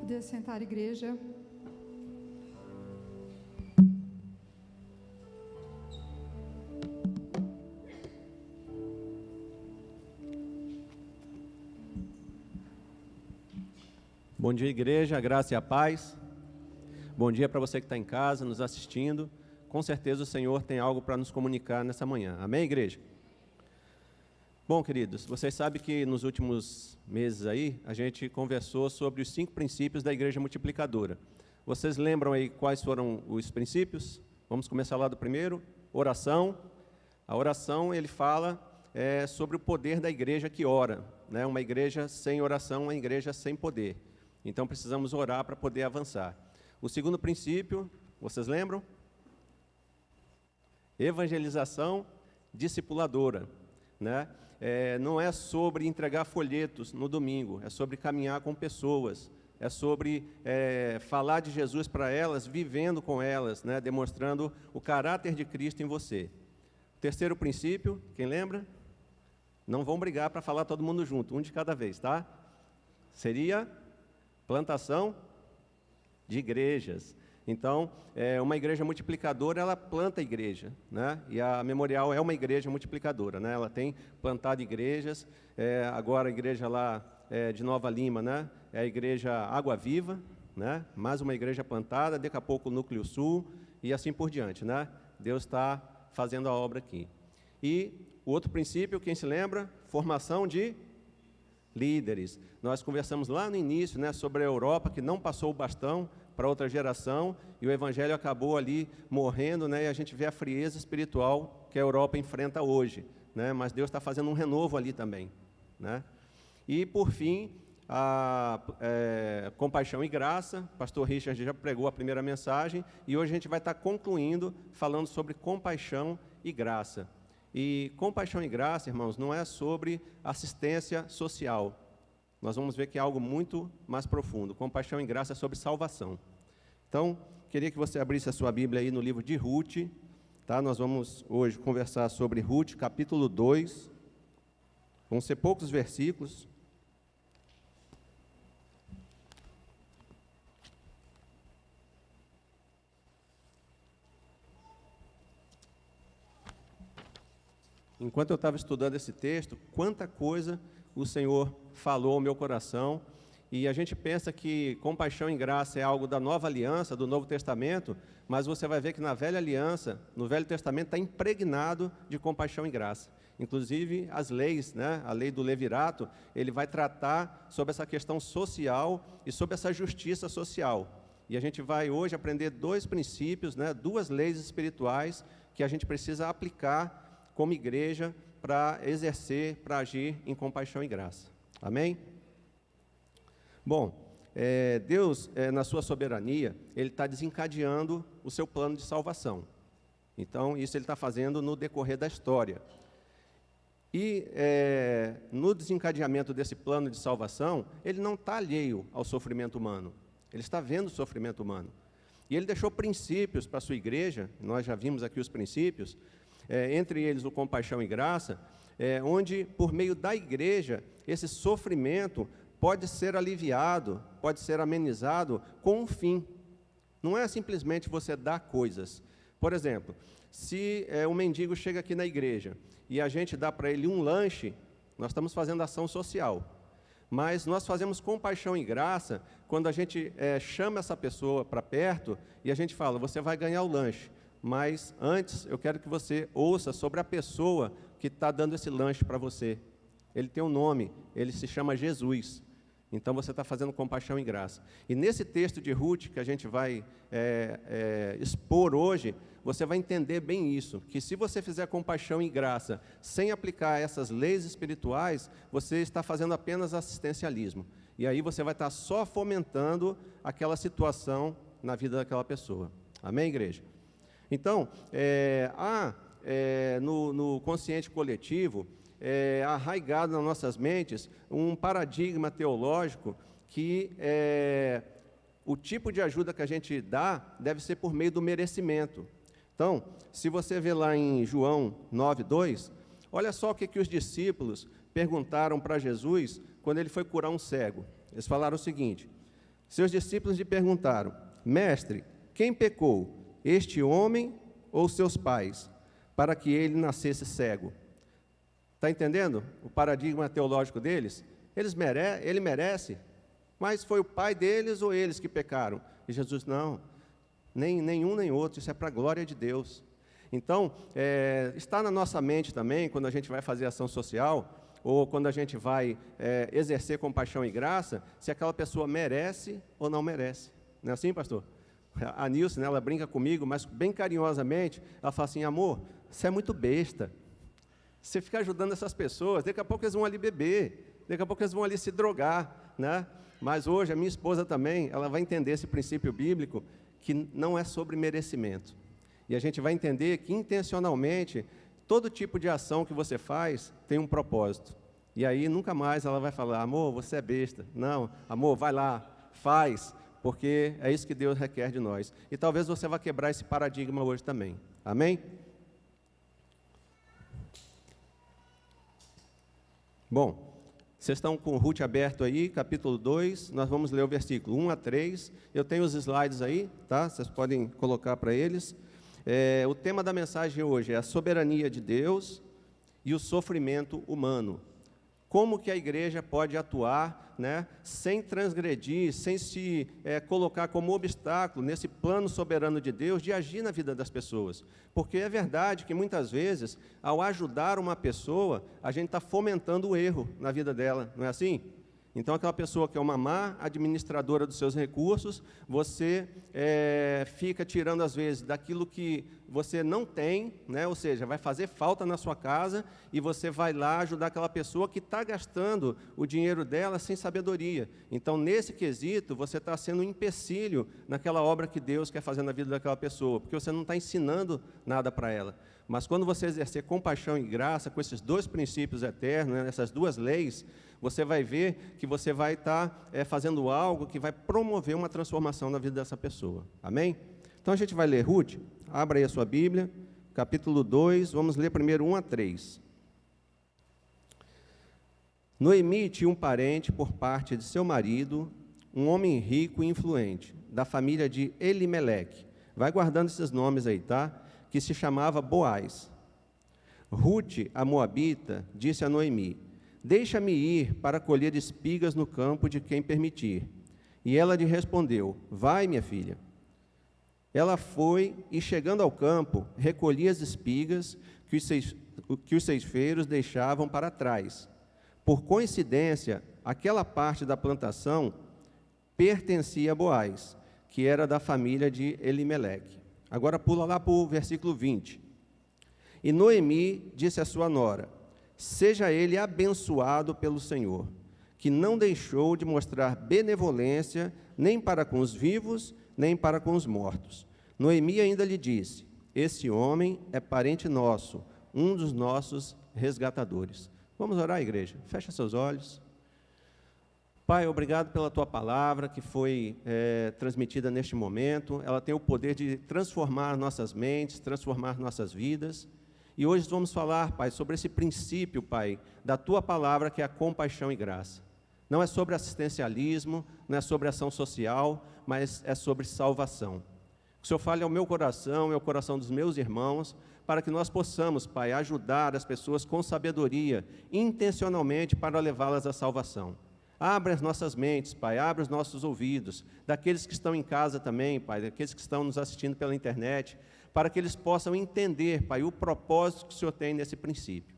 Poder sentar, igreja. Bom dia, igreja, a graça e a paz. Bom dia para você que está em casa, nos assistindo. Com certeza o Senhor tem algo para nos comunicar nessa manhã. Amém, igreja? Bom, queridos, vocês sabem que nos últimos meses aí, a gente conversou sobre os 5 princípios da igreja multiplicadora. Vocês lembram aí quais foram os princípios? Vamos começar lá do primeiro. Oração. A oração, ele fala sobre o poder da igreja que ora, né? Uma igreja sem oração é uma igreja sem poder. Então, precisamos orar para poder avançar. O segundo princípio, vocês lembram? Evangelização discipuladora, né? Não é sobre entregar folhetos no domingo, é sobre caminhar com pessoas, é sobre falar de Jesus para elas, vivendo com elas, né? Demonstrando o caráter de Cristo em você. Terceiro princípio, quem lembra? Não vão brigar para falar todo mundo junto, um de cada vez, tá? Seria plantação de igrejas. Então, uma igreja multiplicadora, ela planta a igreja, né? E a Memorial é uma igreja multiplicadora, né? Ela tem plantado igrejas, agora a igreja lá de Nova Lima, né? É a igreja Água Viva, né? Mais uma igreja plantada, daqui a pouco o Núcleo Sul, e assim por diante, né? Deus está fazendo a obra aqui. E o outro princípio, quem se lembra? Formação de líderes. Nós conversamos lá no início, né, sobre a Europa, que não passou o bastão para outra geração, e o Evangelho acabou ali morrendo, né, e a gente vê a frieza espiritual que a Europa enfrenta hoje, né, mas Deus está fazendo um renovo ali também, né. E, por fim, compaixão e graça. Pastor Richard já pregou a primeira mensagem, e hoje a gente vai estar concluindo falando sobre compaixão e graça. E compaixão e graça, irmãos, não é sobre assistência social. Nós vamos ver que é algo muito mais profundo. Compaixão e graça é sobre salvação. Então, queria que você abrisse a sua Bíblia aí no livro de Ruth, tá? Nós vamos hoje conversar sobre Ruth, capítulo 2. Vão ser poucos versículos. Enquanto eu estava estudando esse texto, quanta coisa o Senhor falou ao meu coração, e a gente pensa que compaixão e graça é algo da nova aliança, do Novo Testamento, mas você vai ver que na velha aliança, no Velho Testamento, está impregnado de compaixão e graça. Inclusive, as leis, né? A lei do levirato, ele vai tratar sobre essa questão social e sobre essa justiça social. E a gente vai hoje aprender 2 princípios, né? 2 leis espirituais que a gente precisa aplicar como igreja para exercer, para agir em compaixão e graça. Amém? Bom, Deus, na sua soberania, Ele está desencadeando o seu plano de salvação. Então, isso Ele está fazendo no decorrer da história. E no desencadeamento desse plano de salvação, Ele não está alheio ao sofrimento humano. Ele está vendo o sofrimento humano. E Ele deixou princípios para a sua igreja, nós já vimos aqui os princípios, entre eles o compaixão e graça, onde, por meio da igreja, esse sofrimento pode ser aliviado, pode ser amenizado com um fim. Não é simplesmente você dar coisas. Por exemplo, se um mendigo chega aqui na igreja e a gente dá para ele um lanche, nós estamos fazendo ação social. Mas nós fazemos compaixão e graça quando a gente chama essa pessoa para perto e a gente fala, você vai ganhar o lanche. Mas antes, eu quero que você ouça sobre a pessoa que está dando esse lanche para você. Ele tem um nome, ele se chama Jesus. Então, você está fazendo compaixão e graça. E nesse texto de Ruth, que a gente vai expor hoje, você vai entender bem isso, que se você fizer compaixão e graça, sem aplicar essas leis espirituais, você está fazendo apenas assistencialismo. E aí você vai estar só fomentando aquela situação na vida daquela pessoa. Amém, igreja? Então, no consciente coletivo, arraigado nas nossas mentes um paradigma teológico que o tipo de ajuda que a gente dá deve ser por meio do merecimento. Então, se você vê lá em João 9:2, olha só o que os discípulos perguntaram para Jesus quando ele foi curar um cego. Eles falaram o seguinte, Seus discípulos lhe perguntaram: Mestre, quem pecou, este homem ou seus pais, para que ele nascesse cego? Está entendendo o paradigma teológico deles? Ele merece, mas foi o pai deles ou eles que pecaram? E Jesus, não, nem um nem outro, isso é para a glória de Deus. Então, está na nossa mente também, quando a gente vai fazer ação social, ou quando a gente vai exercer compaixão e graça, se aquela pessoa merece ou não merece. Não é assim, pastor? A Nilce, né, ela brinca comigo, mas bem carinhosamente, ela fala assim: amor, você é muito besta. Você fica ajudando essas pessoas, daqui a pouco eles vão ali beber, daqui a pouco eles vão ali se drogar, né? Mas hoje a minha esposa também, ela vai entender esse princípio bíblico, que não é sobre merecimento. E a gente vai entender que intencionalmente, todo tipo de ação que você faz tem um propósito. E aí nunca mais ela vai falar: amor, você é besta. Não, amor, vai lá, faz, porque é isso que Deus requer de nós. E talvez você vá quebrar esse paradigma hoje também. Amém? Bom, vocês estão com o Ruth aberto aí, capítulo 2, nós vamos ler o versículo 1 a 3. Eu tenho os slides aí, tá? Vocês podem colocar para eles. O tema da mensagem hoje é a soberania de Deus e o sofrimento humano. Como que a igreja pode atuar, né, sem transgredir, sem se colocar como obstáculo nesse plano soberano de Deus de agir na vida das pessoas. Porque é verdade que muitas vezes, ao ajudar uma pessoa, a gente está fomentando o erro na vida dela, não é assim? Então, aquela pessoa que é uma má administradora dos seus recursos, você fica tirando, às vezes, daquilo que você não tem, né? Ou seja, vai fazer falta na sua casa, e você vai lá ajudar aquela pessoa que está gastando o dinheiro dela sem sabedoria. Então, nesse quesito, você está sendo um empecilho naquela obra que Deus quer fazer na vida daquela pessoa, porque você não está ensinando nada para ela. Mas quando você exercer compaixão e graça com esses dois princípios eternos, né, essas duas leis, você vai ver que você vai estar fazendo algo que vai promover uma transformação na vida dessa pessoa. Amém? Então a gente vai ler Ruth. Abra aí a sua Bíblia, capítulo 2, vamos ler primeiro 1 a 3. Noemi tinha um parente por parte de seu marido, um homem rico e influente, da família de Elimeleque. Vai guardando esses nomes aí, tá? Que se chamava Boaz. Ruth, a moabita, disse a Noemi: deixa-me ir para colher espigas no campo de quem permitir. E ela lhe respondeu: vai, minha filha. Ela foi e, chegando ao campo, recolhia as espigas que os ceifeiros deixavam para trás. Por coincidência, aquela parte da plantação pertencia a Boaz, que era da família de Elimeleque. Agora pula lá para o versículo 20. E Noemi disse à sua nora: seja ele abençoado pelo Senhor, que não deixou de mostrar benevolência nem para com os vivos, nem para com os mortos. Noemi ainda lhe disse: esse homem é parente nosso, um dos nossos resgatadores. Vamos orar, igreja? Fecha seus olhos. Pai, obrigado pela Tua palavra que foi transmitida neste momento. Ela tem o poder de transformar nossas mentes, transformar nossas vidas. E hoje vamos falar, Pai, sobre esse princípio, Pai, da Tua palavra, que é a compaixão e graça. Não é sobre assistencialismo, não é sobre ação social, mas é sobre salvação. Que o Senhor fale ao meu coração e ao coração dos meus irmãos, para que nós possamos, Pai, ajudar as pessoas com sabedoria, intencionalmente, para levá-las à salvação. Abre as nossas mentes, Pai, abre os nossos ouvidos, daqueles que estão em casa também, Pai, daqueles que estão nos assistindo pela internet, para que eles possam entender, Pai, o propósito que o Senhor tem nesse princípio.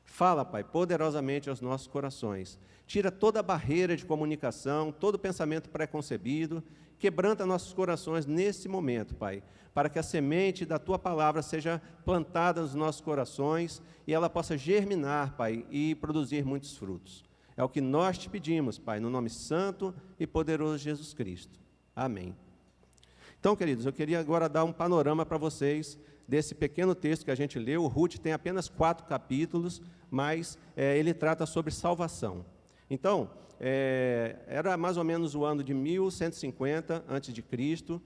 Fala, Pai, poderosamente aos nossos corações. Tira toda a barreira de comunicação, todo pensamento preconcebido, quebranta nossos corações nesse momento, Pai, para que a semente da Tua palavra seja plantada nos nossos corações e ela possa germinar, Pai, e produzir muitos frutos. É o que nós te pedimos, Pai, no nome santo e poderoso de Jesus Cristo. Amém. Então, queridos, eu queria agora dar um panorama para vocês desse pequeno texto que a gente leu. O Ruth tem apenas 4 capítulos, mas ele trata sobre salvação. Então, era mais ou menos o ano de 1150 a.C.,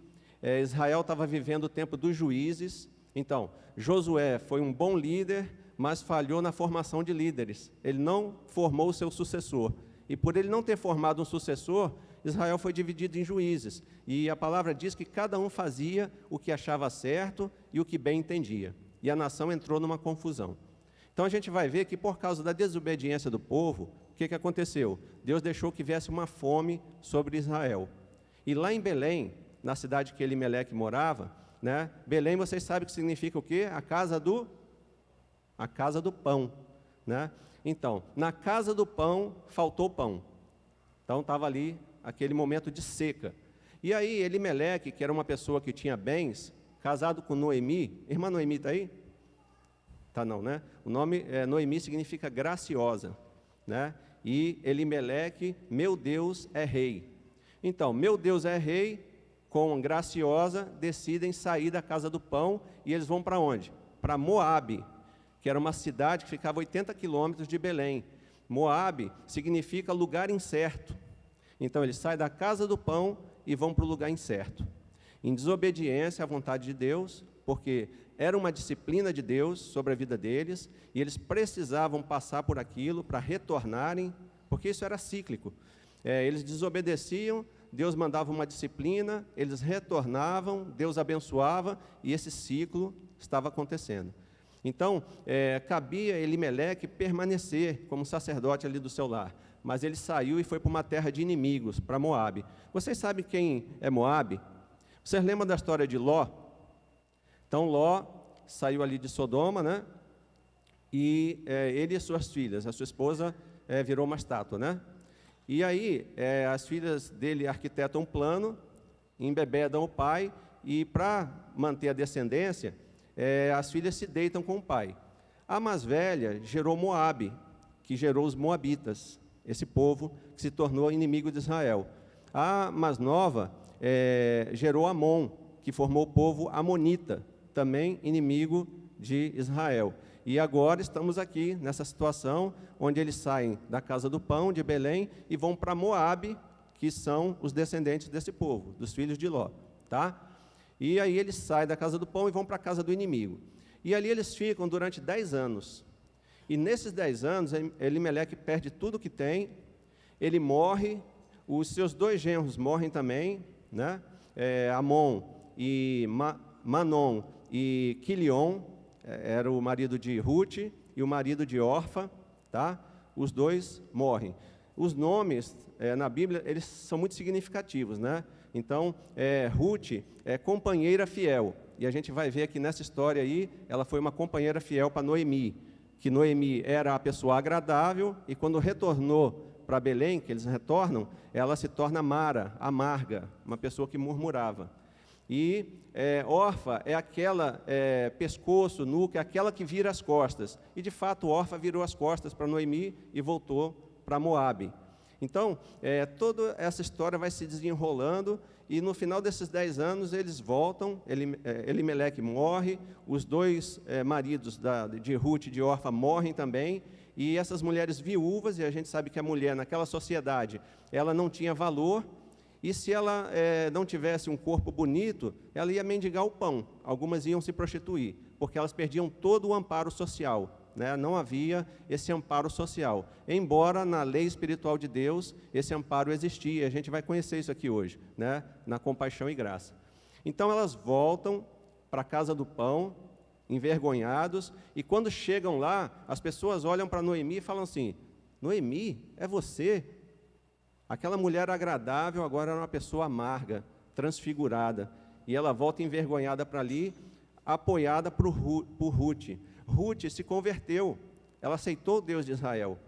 Israel estava vivendo o tempo dos juízes. Então, Josué foi um bom líder, mas falhou na formação de líderes. Ele não formou o seu sucessor. E por ele não ter formado um sucessor, Israel foi dividido em juízes, e a palavra diz que cada um fazia o que achava certo e o que bem entendia, e a nação entrou numa confusão. Então a gente vai ver que por causa da desobediência do povo, o que aconteceu? Deus deixou que viesse uma fome sobre Israel. E lá em Belém, na cidade que Elimeleque morava, né, Belém, vocês sabem que significa o quê? A casa do pão, né? Então, na casa do pão, faltou pão. Então, estava ali aquele momento de seca. E aí, Elimeleque, que era uma pessoa que tinha bens, casado com Noemi. Irmã Noemi está aí? Tá não, né? O nome Noemi significa graciosa, né? E Elimeleque, meu Deus é rei. Então, meu Deus é rei, com graciosa, decidem sair da casa do pão, e eles vão para onde? Para Moabe, que era uma cidade que ficava a 80 quilômetros de Belém. Moabe significa lugar incerto. Então, eles saem da casa do pão e vão para o lugar incerto, em desobediência à vontade de Deus, porque era uma disciplina de Deus sobre a vida deles, e eles precisavam passar por aquilo para retornarem, porque isso era cíclico. Eles desobedeciam, Deus mandava uma disciplina, eles retornavam, Deus abençoava, e esse ciclo estava acontecendo. Então, cabia a Elimeleque permanecer como sacerdote ali do seu lar, mas ele saiu e foi para uma terra de inimigos, para Moabe. Vocês sabem quem é Moabe? Vocês lembram da história de Ló? Então, Ló saiu ali de Sodoma, né? E ele e suas filhas, a sua esposa virou uma estátua, né? E aí, as filhas dele arquitetam um plano, embebedam o pai, e para manter a descendência, as filhas se deitam com o pai. A mais velha gerou Moabe, que gerou os moabitas, esse povo que se tornou inimigo de Israel. A mais nova gerou Amon, que formou o povo amonita, também inimigo de Israel. E agora estamos aqui nessa situação onde eles saem da casa do pão de Belém e vão para Moabe, que são os descendentes desse povo, dos filhos de Ló, tá? E aí eles saem da casa do pão e vão para a casa do inimigo. E ali eles ficam durante 10 anos. E nesses 10 anos, Elimeleque perde tudo que tem, ele morre, os seus 2 genros morrem também, né? Amon e Manon e Quilion, era o marido de Ruth e o marido de Orfa, tá? Os 2 morrem. Os nomes, na Bíblia, eles são muito significativos, né? Então, Ruth é companheira fiel, e a gente vai ver que nessa história aí, ela foi uma companheira fiel para Noemi, que Noemi era a pessoa agradável, e quando retornou para Belém, que eles retornam, ela se torna Mara, amarga, uma pessoa que murmurava. E Orfa é aquela pescoço, nuca, é aquela que vira as costas. E de fato Orfa virou as costas para Noemi e voltou para Moabe. Então, toda essa história vai se desenrolando, e no final desses 10 anos eles voltam, Elimeleque morre, os 2 maridos de Ruth e de Orfa morrem também, e essas mulheres viúvas, e a gente sabe que a mulher naquela sociedade, ela não tinha valor, e se ela não tivesse um corpo bonito, ela ia mendigar o pão. Algumas iam se prostituir, porque elas perdiam todo o amparo social, né? Não havia esse amparo social. Embora na lei espiritual de Deus, esse amparo existia. A gente vai conhecer isso aqui hoje, né? Na compaixão e graça. Então elas voltam para a casa do pão, envergonhados, e quando chegam lá, as pessoas olham para Noemi e falam assim: Noemi, é você? Aquela mulher agradável agora era uma pessoa amarga, transfigurada, e ela volta envergonhada para ali, apoiada por Ruth. Ruth se converteu, ela aceitou o Deus de Israel.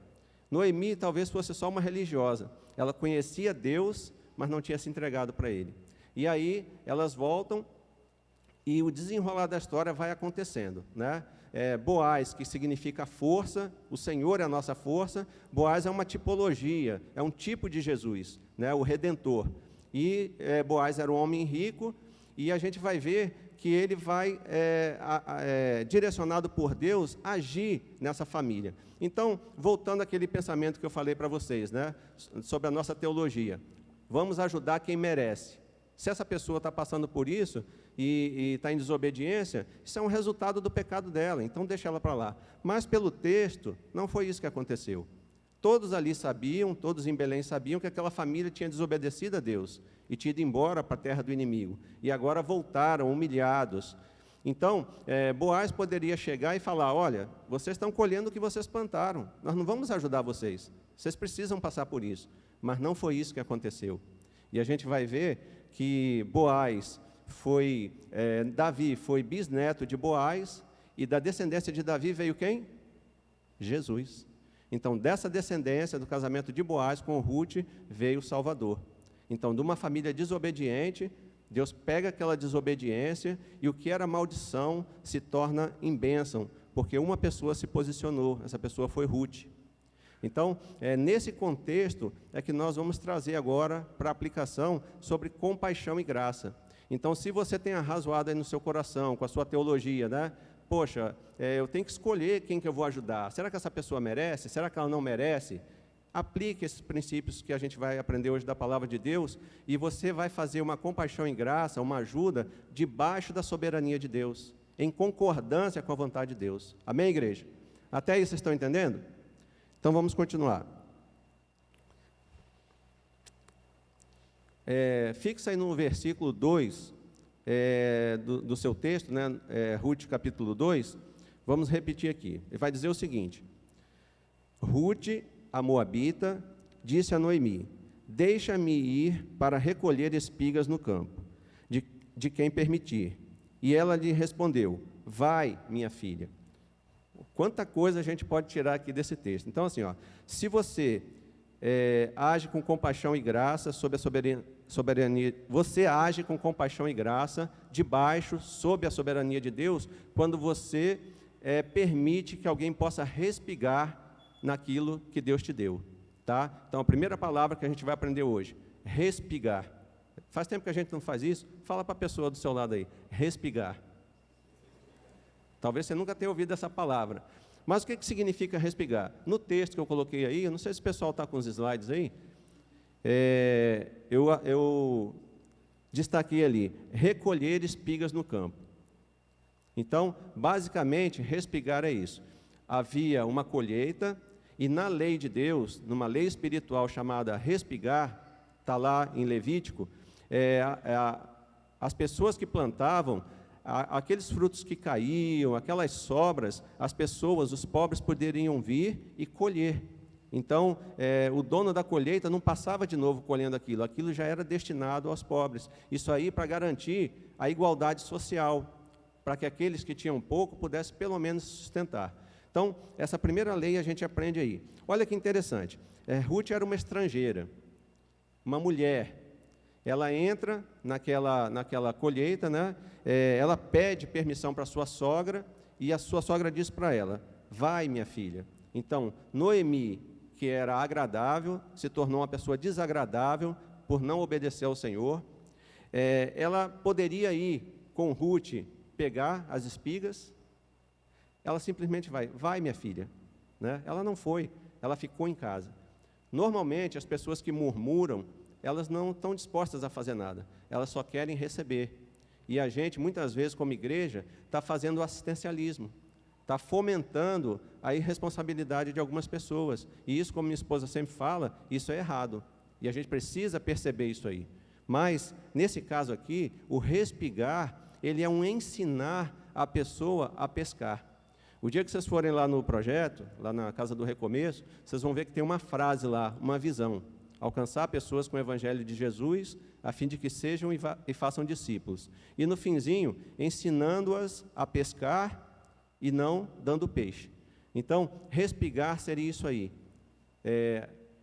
Noemi talvez fosse só uma religiosa, ela conhecia Deus, mas não tinha se entregado para Ele. E aí elas voltam, e o desenrolar da história vai acontecendo, né? Boaz, que significa força, o Senhor é a nossa força. Boaz é uma tipologia, é um tipo de Jesus, né? O Redentor. E Boaz era um homem rico, e a gente vai ver que ele vai, direcionado por Deus, agir nessa família. Então, voltando àquele pensamento que eu falei para vocês, né? Sobre a nossa teologia, vamos ajudar quem merece. Se essa pessoa está passando por isso e está em desobediência, isso é um resultado do pecado dela, então deixa ela para lá. Mas pelo texto, não foi isso que aconteceu. todos ali sabiam, todos em Belém sabiam que aquela família tinha desobedecido a Deus e tinha ido embora para a terra do inimigo. E agora voltaram humilhados. Então, Boaz poderia chegar e falar, olha, vocês estão colhendo o que vocês plantaram, nós não vamos ajudar vocês, vocês precisam passar por isso. Mas não foi isso que aconteceu. E a gente vai ver que Davi foi bisneto de Boaz, e da descendência de Davi veio quem? Jesus. Então, dessa descendência do casamento de Boaz com Ruth, veio o Salvador. Então, de uma família desobediente, Deus pega aquela desobediência e o que era maldição se torna em bênção, porque uma pessoa se posicionou, essa pessoa foi Ruth. Então, nesse contexto é que nós vamos trazer agora para a aplicação sobre compaixão e graça. Então, se você tem arrazoado aí no seu coração, com a sua teologia, né? Poxa, eu tenho que escolher quem que eu vou ajudar. Será que essa pessoa merece? Será que ela não merece? Aplique esses princípios que a gente vai aprender hoje da palavra de Deus e você vai fazer uma compaixão e graça, uma ajuda, debaixo da soberania de Deus, em concordância com a vontade de Deus. Amém, igreja? Até aí vocês estão entendendo? Então vamos continuar. Fixa aí no versículo 2 do seu texto, né? Ruth capítulo 2, vamos repetir aqui. Ele vai dizer o seguinte: Ruth, a moabita, disse a Noemi, deixa-me ir para recolher espigas no campo, de quem permitir. E ela lhe respondeu, vai, minha filha. Quanta coisa a gente pode tirar aqui desse texto. Então, assim, se você age com compaixão e graça sob a soberania, você age com compaixão e graça debaixo, sob a soberania de Deus, quando você permite que alguém possa respigar naquilo que Deus te deu, tá? Então, a primeira palavra que a gente vai aprender hoje, respigar. Faz tempo que a gente não faz isso, fala para a pessoa do seu lado aí, respigar. Talvez você nunca tenha ouvido essa palavra. Mas o que significa respigar? No texto que eu coloquei aí, eu não sei se o pessoal está com os slides aí, eu destaquei ali, recolher espigas no campo. Então, basicamente, respigar é isso. Havia uma colheita, e na lei de Deus, numa lei espiritual chamada respigar, está lá em Levítico, as pessoas que plantavam, aqueles frutos que caíam, aquelas sobras, as pessoas, os pobres poderiam vir e colher. Então, o dono da colheita não passava de novo colhendo aquilo já era destinado aos pobres. Isso aí para garantir a igualdade social, para que aqueles que tinham pouco pudessem pelo menos sustentar. Então, essa primeira lei a gente aprende aí. Olha que interessante, Ruth era uma estrangeira, uma mulher. Ela entra naquela colheita, né? Ela pede permissão para sua sogra, e a sua sogra diz para ela, vai, minha filha. Então, Noemi, que era agradável, se tornou uma pessoa desagradável por não obedecer ao Senhor. Ela poderia ir com Ruth pegar as espigas, ela simplesmente vai, minha filha. Né? Ela não foi, ela ficou em casa. Normalmente, as pessoas que murmuram, elas não estão dispostas a fazer nada, elas só querem receber. E a gente, muitas vezes, como igreja, está fazendo assistencialismo, está fomentando a irresponsabilidade de algumas pessoas. E isso, como minha esposa sempre fala, isso é errado. E a gente precisa perceber isso aí. Mas, nesse caso aqui, o respigar, ele é um ensinar a pessoa a pescar. O dia que vocês forem lá no projeto, lá na Casa do Recomeço, vocês vão ver que tem uma frase lá, uma visão. Alcançar pessoas com o Evangelho de Jesus, a fim de que sejam e façam discípulos. E no finzinho, ensinando-as a pescar e não dando peixe. Então, respigar seria isso aí.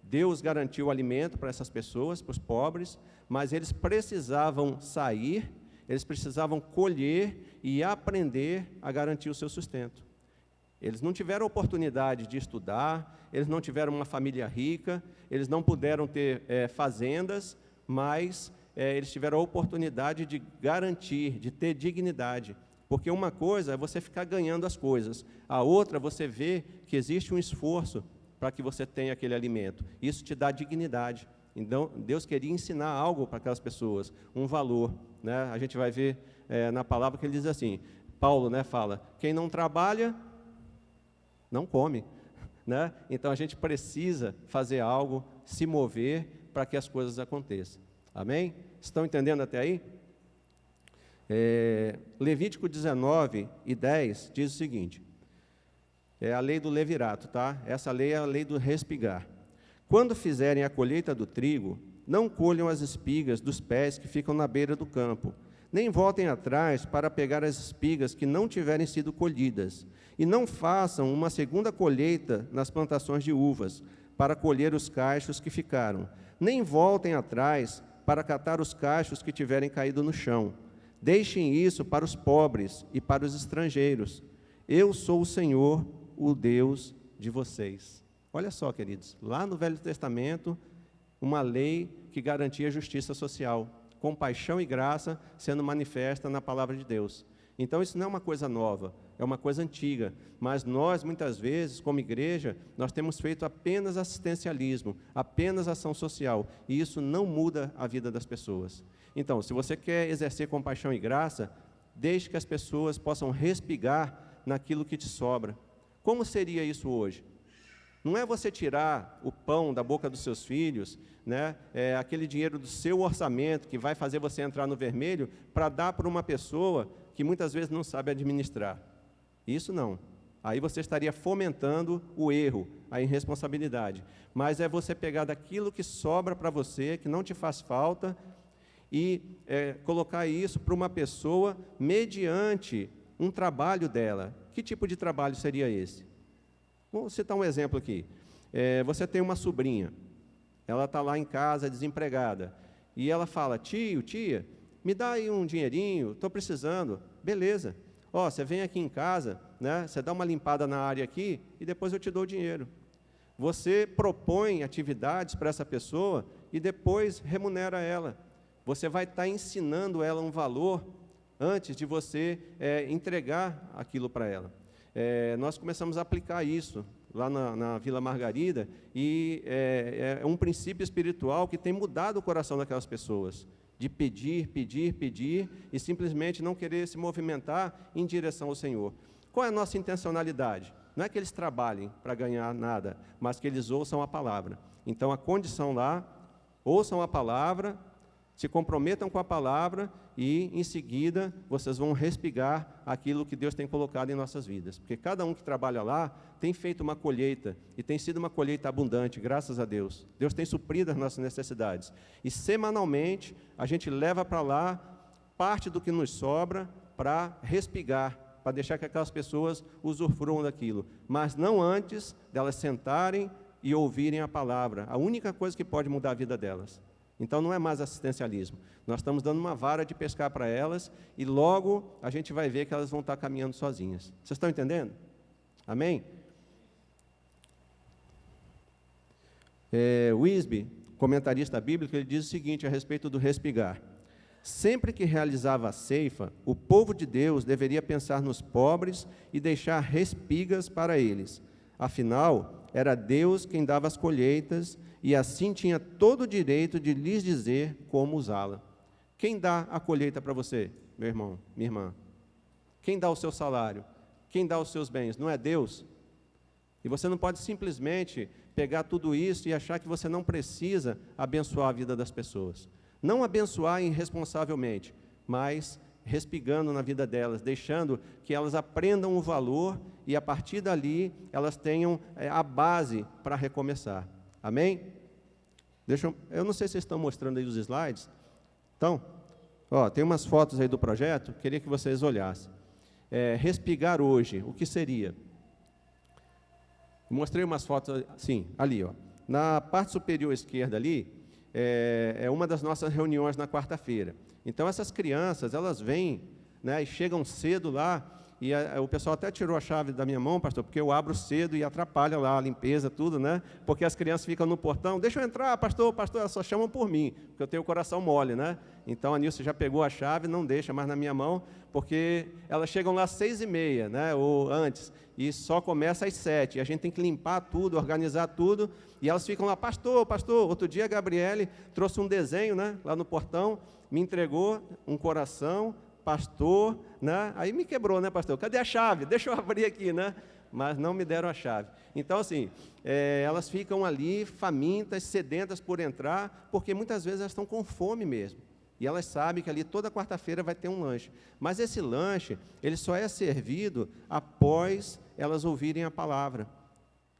Deus garantiu o alimento para essas pessoas, para os pobres, mas eles precisavam sair, eles precisavam colher e aprender a garantir o seu sustento. Eles não tiveram oportunidade de estudar, eles não tiveram uma família rica, eles não puderam ter fazendas, mas eles tiveram a oportunidade de garantir, de ter dignidade. Porque uma coisa é você ficar ganhando as coisas, a outra você vê que existe um esforço para que você tenha aquele alimento. Isso te dá dignidade. Então, Deus queria ensinar algo para aquelas pessoas, um valor. Né? A gente vai ver na palavra que ele diz assim, Paulo, né, fala, quem não trabalha, não come. né? Então a gente precisa fazer algo, se mover para que as coisas aconteçam. Amém? Estão entendendo até aí? Levítico 19:10 diz o seguinte, é a lei do levirato, tá? Essa lei é a lei do respigar. Quando fizerem a colheita do trigo, não colham as espigas dos pés que ficam na beira do campo, nem voltem atrás para pegar as espigas que não tiverem sido colhidas, e não façam uma segunda colheita nas plantações de uvas, para colher os cachos que ficaram, nem voltem atrás para catar os cachos que tiverem caído no chão. Deixem isso para os pobres e para os estrangeiros. Eu sou o Senhor, o Deus de vocês. Olha só, queridos, lá no Velho Testamento, uma lei que garantia justiça social, compaixão e graça sendo manifesta na palavra de Deus. Então, isso não é uma coisa nova, é uma coisa antiga, mas nós, muitas vezes, como igreja, nós temos feito apenas assistencialismo, apenas ação social, e isso não muda a vida das pessoas. Então, se você quer exercer compaixão e graça, deixe que as pessoas possam respigar naquilo que te sobra. Como seria isso hoje? Não é você tirar o pão da boca dos seus filhos, né? Aquele dinheiro do seu orçamento que vai fazer você entrar no vermelho para dar para uma pessoa que muitas vezes não sabe administrar. Isso não. Aí você estaria fomentando o erro, a irresponsabilidade. Mas é você pegar daquilo que sobra para você, que não te faz falta, e colocar isso para uma pessoa mediante um trabalho dela. Que tipo de trabalho seria esse? Vou citar um exemplo aqui. Você tem uma sobrinha, ela está lá em casa desempregada, e ela fala, tio, tia, me dá aí um dinheirinho, estou precisando. Beleza. Você vem aqui em casa, né, você dá uma limpada na área aqui, e depois eu te dou o dinheiro. Você propõe atividades para essa pessoa, e depois remunera ela. Você vai estar ensinando ela um valor, antes de você entregar aquilo para ela. Nós começamos a aplicar isso lá na Vila Margarida, e é um princípio espiritual que tem mudado o coração daquelas pessoas, de pedir, pedir, pedir, e simplesmente não querer se movimentar em direção ao Senhor. Qual é a nossa intencionalidade? Não é que eles trabalhem para ganhar nada, mas que eles ouçam a palavra. Então, a condição lá, ouçam a palavra, se comprometam com a palavra e, em seguida, vocês vão respigar aquilo que Deus tem colocado em nossas vidas. Porque cada um que trabalha lá tem feito uma colheita, e tem sido uma colheita abundante, graças a Deus. Deus tem suprido as nossas necessidades. E, semanalmente, a gente leva para lá parte do que nos sobra para respigar, para deixar que aquelas pessoas usufruam daquilo. Mas não antes delas sentarem e ouvirem a palavra. A única coisa que pode mudar a vida delas. Então, não é mais assistencialismo. Nós estamos dando uma vara de pescar para elas, e logo a gente vai ver que elas vão estar caminhando sozinhas. Vocês estão entendendo? Amém? Wisby, comentarista bíblico, ele diz o seguinte a respeito do respigar. Sempre que realizava a ceifa, o povo de Deus deveria pensar nos pobres e deixar respigas para eles. Afinal, era Deus quem dava as colheitas, e assim tinha todo o direito de lhes dizer como usá-la. Quem dá a colheita para você, meu irmão, minha irmã? Quem dá o seu salário? Quem dá os seus bens? Não é Deus? E você não pode simplesmente pegar tudo isso e achar que você não precisa abençoar a vida das pessoas. Não abençoar irresponsavelmente, mas respigando na vida delas, deixando que elas aprendam o valor e, a partir dali, elas tenham a base para recomeçar. Amém? Eu não sei se vocês estão mostrando aí os slides. Então, tem umas fotos aí do projeto, queria que vocês olhassem. Respigar hoje, o que seria? Mostrei umas fotos, sim, ali, na parte superior esquerda ali, é uma das nossas reuniões na quarta-feira. Então, essas crianças, elas vêm, né, e chegam cedo lá, e o pessoal até tirou a chave da minha mão, pastor, porque eu abro cedo e atrapalha lá a limpeza, tudo, né? Porque as crianças ficam no portão, deixa eu entrar, pastor, elas só chamam por mim, porque eu tenho o coração mole, né? Então, a Nilce já pegou a chave, não deixa mais na minha mão, porque elas chegam lá às 6h30, né, ou antes, e só começa às 7h, e a gente tem que limpar tudo, organizar tudo, e elas ficam lá, pastor, outro dia a Gabriele trouxe um desenho, né, lá no portão, me entregou um coração pastor, né? Aí me quebrou, né, pastor? Cadê a chave? Deixa eu abrir aqui, né? Mas não me deram a chave. Então, assim, elas ficam ali famintas, sedentas por entrar, porque muitas vezes elas estão com fome mesmo. E elas sabem que ali toda quarta-feira vai ter um lanche. Mas esse lanche, ele só é servido após elas ouvirem a palavra.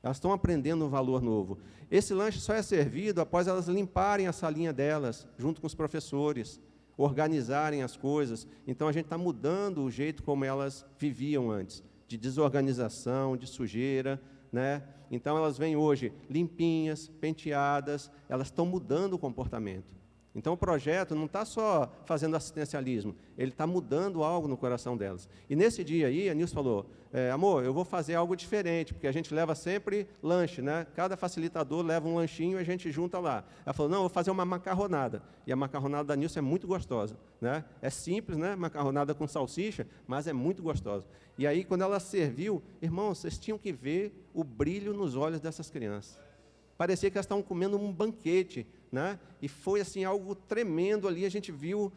Elas estão aprendendo um valor novo. Esse lanche só é servido após elas limparem a salinha delas, junto com os professores, organizarem as coisas. Então, a gente está mudando o jeito como elas viviam antes, de desorganização, de sujeira, né? Então, elas vêm hoje limpinhas, penteadas, elas estão mudando o comportamento. Então, o projeto não está só fazendo assistencialismo, ele está mudando algo no coração delas. E nesse dia aí, a Nilce falou, amor, eu vou fazer algo diferente, porque a gente leva sempre lanche, né? Cada facilitador leva um lanchinho e a gente junta lá. Ela falou, não, eu vou fazer uma macarronada. E a macarronada da Nilce é muito gostosa, né? É simples, né? Macarronada com salsicha, mas é muito gostosa. E aí, quando ela serviu, irmãos, vocês tinham que ver o brilho nos olhos dessas crianças. Parecia que elas estavam comendo um banquete, né? E foi assim algo tremendo ali. A gente viu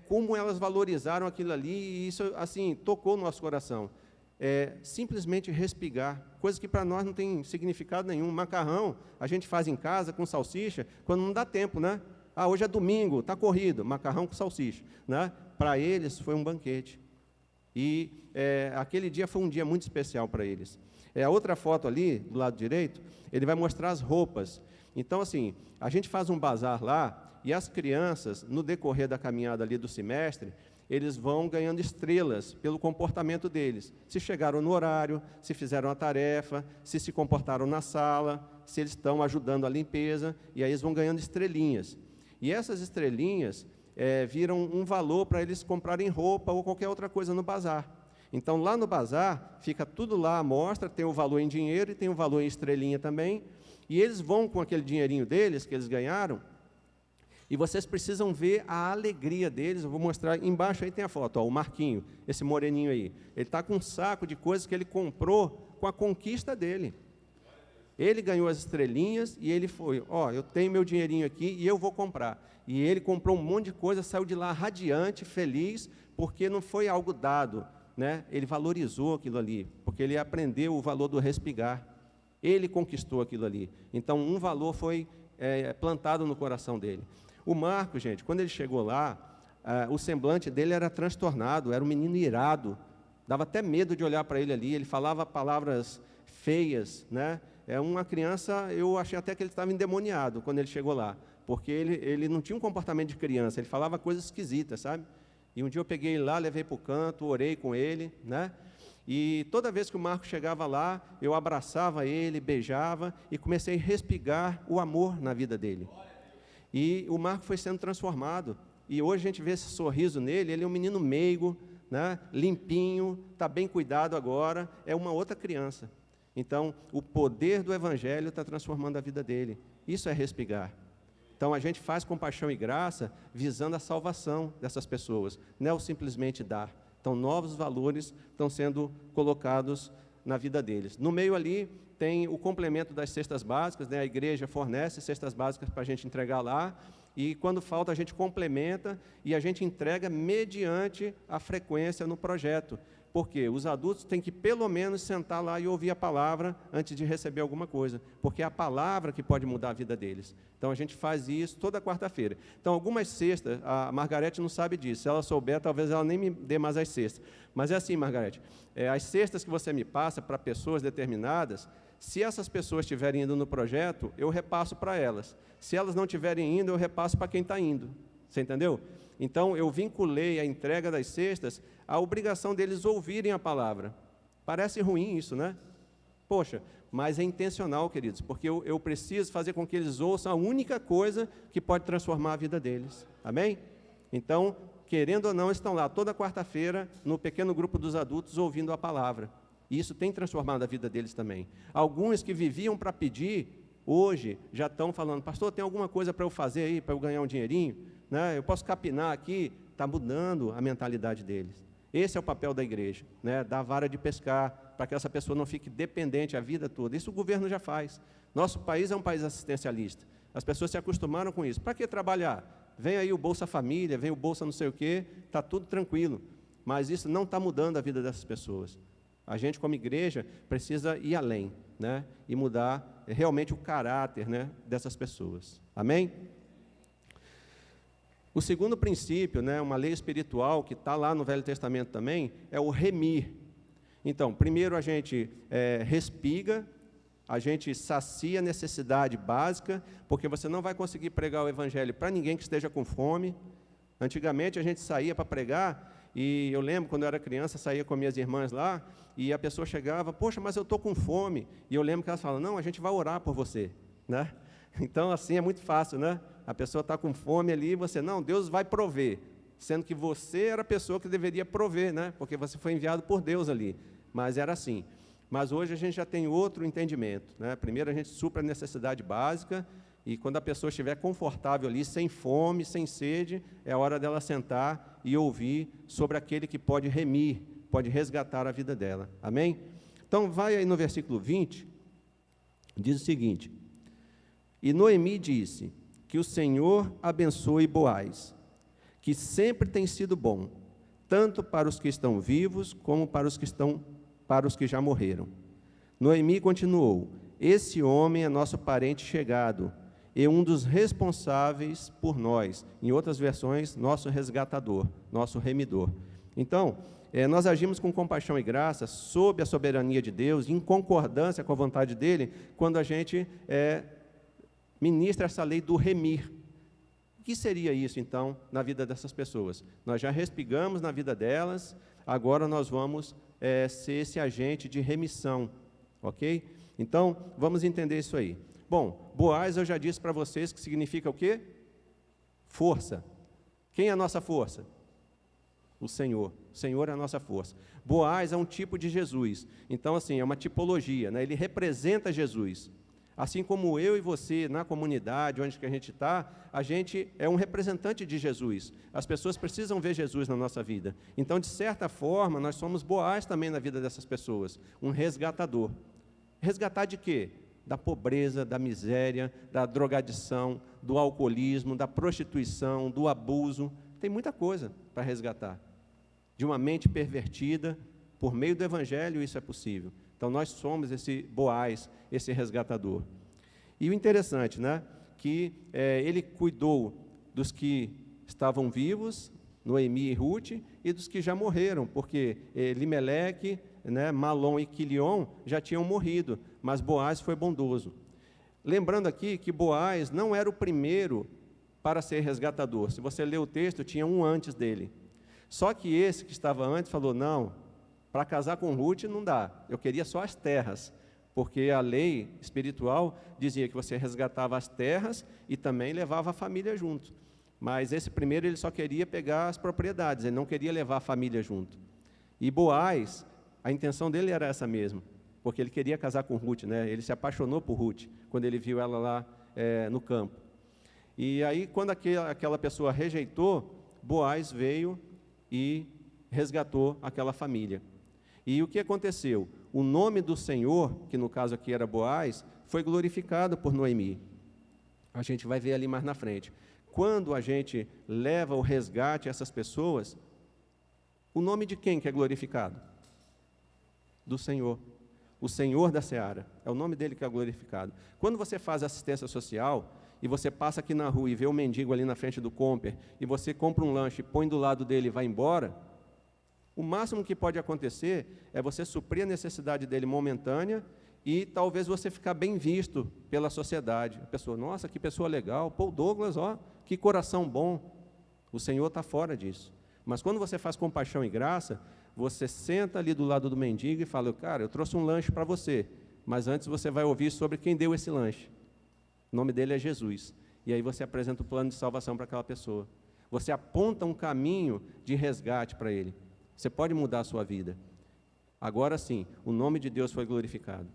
como elas valorizaram aquilo ali, e isso assim tocou no nosso coração. Simplesmente respigar, coisa que para nós não tem significado nenhum. Macarrão a gente faz em casa com salsicha quando não dá tempo, né? Ah, hoje é domingo, está corrido, macarrão com salsicha, né? Para eles foi um banquete. E aquele dia foi um dia muito especial para eles. A outra foto ali, do lado direito, ele vai mostrar as roupas. Então, assim, a gente faz um bazar lá, e as crianças, no decorrer da caminhada ali do semestre, eles vão ganhando estrelas pelo comportamento deles. Se chegaram no horário, se fizeram a tarefa, se comportaram na sala, se eles estão ajudando a limpeza, e aí eles vão ganhando estrelinhas. E essas estrelinhas viram um valor para eles comprarem roupa ou qualquer outra coisa no bazar. Então, lá no bazar, fica tudo lá à mostra, tem o valor em dinheiro e tem o valor em estrelinha também, e eles vão com aquele dinheirinho deles, que eles ganharam, e vocês precisam ver a alegria deles. Eu vou mostrar, embaixo aí tem a foto, ó, o Marquinho, esse moreninho aí. Ele está com um saco de coisas que ele comprou com a conquista dele. Ele ganhou as estrelinhas e ele foi, ó, eu tenho meu dinheirinho aqui e eu vou comprar. E ele comprou um monte de coisa, saiu de lá radiante, feliz, porque não foi algo dado, né? Ele valorizou aquilo ali, porque ele aprendeu o valor do respigar. Ele conquistou aquilo ali. Então, um valor foi plantado no coração dele. O Marco, gente, quando ele chegou lá, o semblante dele era transtornado, era um menino irado, dava até medo de olhar para ele ali, ele falava palavras feias, né? Uma criança, eu achei até que ele estava endemoniado quando ele chegou lá, porque ele não tinha um comportamento de criança, ele falava coisas esquisitas, sabe? E um dia eu peguei ele lá, levei para o canto, orei com ele, né? E toda vez que o Marco chegava lá, eu abraçava ele, beijava e comecei a respigar o amor na vida dele. E o Marco foi sendo transformado. E hoje a gente vê esse sorriso nele, ele é um menino meigo, né? Limpinho, está bem cuidado agora, é uma outra criança. Então, o poder do Evangelho está transformando a vida dele. Isso é respigar. Então, a gente faz com paixão e graça, visando a salvação dessas pessoas, não é o simplesmente dar. Então, novos valores estão sendo colocados na vida deles. No meio ali, tem o complemento das cestas básicas, né? A igreja fornece cestas básicas para a gente entregar lá, e quando falta a gente complementa, e a gente entrega mediante a frequência no projeto. Porque os adultos têm que, pelo menos, sentar lá e ouvir a palavra antes de receber alguma coisa, porque é a palavra que pode mudar a vida deles. Então, a gente faz isso toda quarta-feira. Então, algumas cestas, a Margarete não sabe disso, se ela souber, talvez ela nem me dê mais as cestas. Mas é assim, Margarete, as cestas que você me passa para pessoas determinadas, se essas pessoas estiverem indo no projeto, eu repasso para elas. Se elas não estiverem indo, eu repasso para quem está indo. Você entendeu? Então, eu vinculei a entrega das cestas à obrigação deles ouvirem a palavra. Parece ruim isso, né? Poxa, mas é intencional, queridos, porque eu preciso fazer com que eles ouçam a única coisa que pode transformar a vida deles. Amém? Então, querendo ou não, estão lá toda quarta-feira, no pequeno grupo dos adultos, ouvindo a palavra. E isso tem transformado a vida deles também. Alguns que viviam para pedir, hoje já estão falando, pastor, tem alguma coisa para eu fazer aí, para eu ganhar um dinheirinho? Né? Eu posso capinar aqui? Está mudando a mentalidade deles. Esse é o papel da igreja, né? Dar vara de pescar, para que essa pessoa não fique dependente a vida toda. Isso o governo já faz. Nosso país é um país assistencialista. As pessoas se acostumaram com isso. Para que trabalhar? vem aí o Bolsa Família, vem o Bolsa não sei o quê, está tudo tranquilo. Mas isso não está mudando a vida dessas pessoas. A gente, como igreja, precisa ir além, né? E mudar realmente o caráter, né, dessas pessoas. Amém? O segundo princípio, né, uma lei espiritual que está lá no Velho Testamento também, é o remir. Então, primeiro a gente respiga, a gente sacia a necessidade básica, porque você não vai conseguir pregar o evangelho para ninguém que esteja com fome. Antigamente a gente saía para pregar, e eu lembro quando eu era criança, saía com minhas irmãs lá, e a pessoa chegava, poxa, mas eu estou com fome. E eu lembro que elas falavam, não, a gente vai orar por você, né? Então, assim, é muito fácil, né? A pessoa está com fome ali, e você, não, Deus vai prover, sendo que você era a pessoa que deveria prover, né? Porque você foi enviado por Deus ali, mas era assim. Mas hoje a gente já tem outro entendimento, né? Primeiro a gente supra a necessidade básica, e quando a pessoa estiver confortável ali, sem fome, sem sede, é a hora dela sentar e ouvir sobre aquele que pode remir, pode resgatar a vida dela. Amém? Então, vai aí no versículo 20, diz o seguinte: e Noemi disse, que o Senhor abençoe Boaz, que sempre tem sido bom, tanto para os que estão vivos, como para os que já morreram. Noemi continuou, esse homem é nosso parente chegado, e um dos responsáveis por nós, em outras versões, nosso resgatador, nosso remidor. Então, nós agimos com compaixão e graça, sob a soberania de Deus, em concordância com a vontade dEle, quando a gente ministra essa lei do remir. O que seria isso, então, na vida dessas pessoas? Nós já respigamos na vida delas, agora nós vamos ser esse agente de remissão, ok? Então, vamos entender isso aí. Bom, Boaz eu já disse para vocês que significa o quê? Força. Quem é a nossa força? O Senhor. O Senhor é a nossa força. Boaz é um tipo de Jesus. Então, assim, é uma tipologia, né? Ele representa Jesus. Assim como eu e você, na comunidade, onde que a gente está, a gente é um representante de Jesus. As pessoas precisam ver Jesus na nossa vida. Então, de certa forma, nós somos Boaz também na vida dessas pessoas. Um resgatador. Resgatar de quê? Da pobreza, da miséria, da drogadição, do alcoolismo, da prostituição, do abuso. Tem muita coisa para resgatar. De uma mente pervertida, por meio do Evangelho, isso é possível. Então, nós somos esse Boaz, esse resgatador. E o interessante, né, que ele cuidou dos que estavam vivos, Noemi e Ruth, e dos que já morreram, porque Elimeleque, né, Malom e Quilion já tinham morrido, mas Boaz foi bondoso. Lembrando aqui que Boaz não era o primeiro para ser resgatador. Se você ler o texto, tinha um antes dele. Só que esse que estava antes falou, não, para casar com Ruth não dá, eu queria só as terras, porque a lei espiritual dizia que você resgatava as terras e também levava a família junto. Mas esse primeiro ele só queria pegar as propriedades, ele não queria levar a família junto. E Boaz, a intenção dele era essa mesmo, porque ele queria casar com Ruth, né? Ele se apaixonou por Ruth, quando ele viu ela lá no campo. E aí, quando aquela pessoa rejeitou, Boaz veio e resgatou aquela família. E o que aconteceu? O nome do Senhor, que no caso aqui era Boaz, foi glorificado por Noemi. A gente vai ver ali mais na frente. Quando a gente leva o resgate a essas pessoas, o nome de quem que é glorificado? Do Senhor. O Senhor da Seara. É o nome dele que é glorificado. Quando você faz assistência social, e você passa aqui na rua e vê um mendigo ali na frente do Comper, e você compra um lanche, põe do lado dele e vai embora, o máximo que pode acontecer é você suprir a necessidade dele momentânea e talvez você ficar bem visto pela sociedade. A pessoa, nossa, que pessoa legal, pô, Douglas, ó, que coração bom. O Senhor está fora disso. Mas quando você faz compaixão e graça, você senta ali do lado do mendigo e fala, cara, eu trouxe um lanche para você, mas antes você vai ouvir sobre quem deu esse lanche. O nome dele é Jesus. E aí você apresenta o plano de salvação para aquela pessoa. Você aponta um caminho de resgate para ele. Você pode mudar a sua vida. Agora sim, o nome de Deus foi glorificado.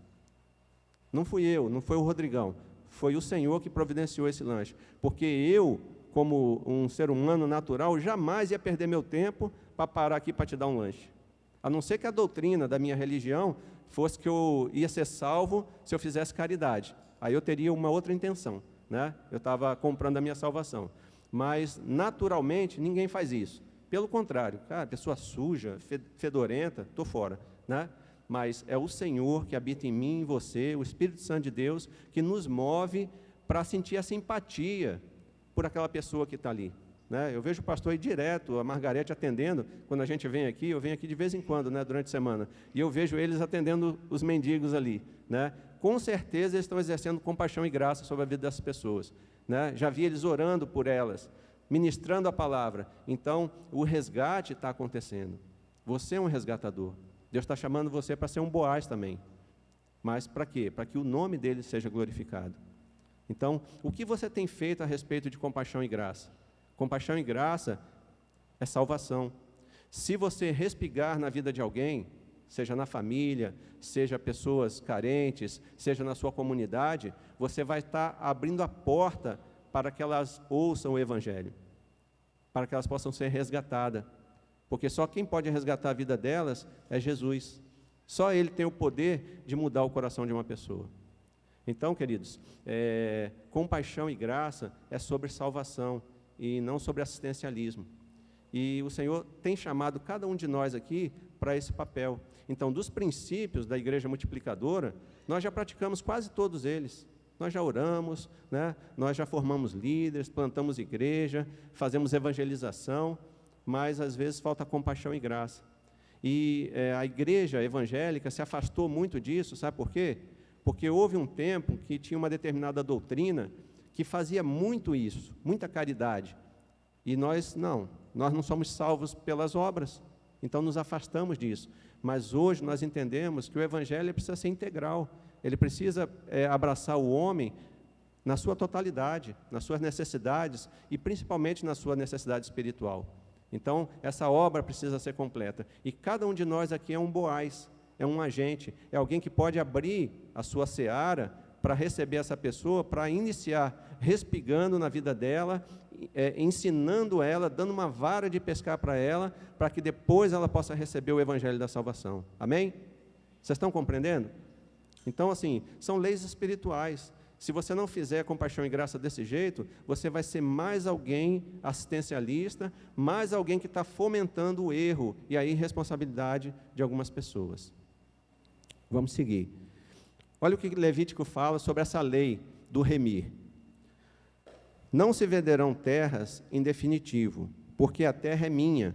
Não fui eu, não foi o Rodrigão, foi o Senhor que providenciou esse lanche. Porque eu, como um ser humano natural, jamais ia perder meu tempo para parar aqui para te dar um lanche. A não ser que a doutrina da minha religião fosse que eu ia ser salvo se eu fizesse caridade. Aí eu teria uma outra intenção, né? Eu estava comprando a minha salvação. Mas, naturalmente, ninguém faz isso. Pelo contrário, cara, pessoa suja, fedorenta, estou fora, né? Mas é o Senhor que habita em mim, em você, o Espírito Santo de Deus, que nos move para sentir a simpatia por aquela pessoa que está ali, né? Eu vejo o pastor aí direto, a Margarete atendendo, quando a gente vem aqui, eu venho aqui de vez em quando, né, durante a semana, e eu vejo eles atendendo os mendigos ali, né? Com certeza eles estão exercendo compaixão e graça sobre a vida dessas pessoas, né? Já vi eles orando por elas, ministrando a palavra. Então, o resgate está acontecendo. Você é um resgatador. Deus está chamando você para ser um Boaz também. Mas para quê? Para que o nome dele seja glorificado. Então, o que você tem feito a respeito de compaixão e graça? Compaixão e graça é salvação. Se você respigar na vida de alguém, seja na família, seja pessoas carentes, seja na sua comunidade, você vai estar abrindo a porta para que elas ouçam o Evangelho, para que elas possam ser resgatadas. Porque só quem pode resgatar a vida delas é Jesus. Só Ele tem o poder de mudar o coração de uma pessoa. Então, queridos, compaixão e graça é sobre salvação e não sobre assistencialismo. E o Senhor tem chamado cada um de nós aqui para esse papel. Então, dos princípios da Igreja Multiplicadora, nós já praticamos quase todos eles. Nós já oramos, né? Nós já formamos líderes, plantamos igreja, fazemos evangelização, mas às vezes falta compaixão e graça. E a igreja evangélica se afastou muito disso, sabe por quê? Porque houve um tempo que tinha uma determinada doutrina que fazia muito isso, muita caridade. E nós não somos salvos pelas obras, então nos afastamos disso. Mas hoje nós entendemos que o Evangelho precisa ser integral, ele precisa abraçar o homem na sua totalidade, nas suas necessidades e principalmente na sua necessidade espiritual. Então, essa obra precisa ser completa. E cada um de nós aqui é um Boaz, é um agente, é alguém que pode abrir a sua seara para receber essa pessoa, para iniciar respigando na vida dela, ensinando ela, dando uma vara de pescar para ela, para que depois ela possa receber o Evangelho da salvação. Amém? Vocês estão compreendendo? Então, assim, são leis espirituais. Se você não fizer compaixão e graça desse jeito, você vai ser mais alguém assistencialista, mais alguém que está fomentando o erro e a irresponsabilidade de algumas pessoas. Vamos seguir. Olha o que Levítico fala sobre essa lei do remir. Não se venderão terras em definitivo, porque a terra é minha.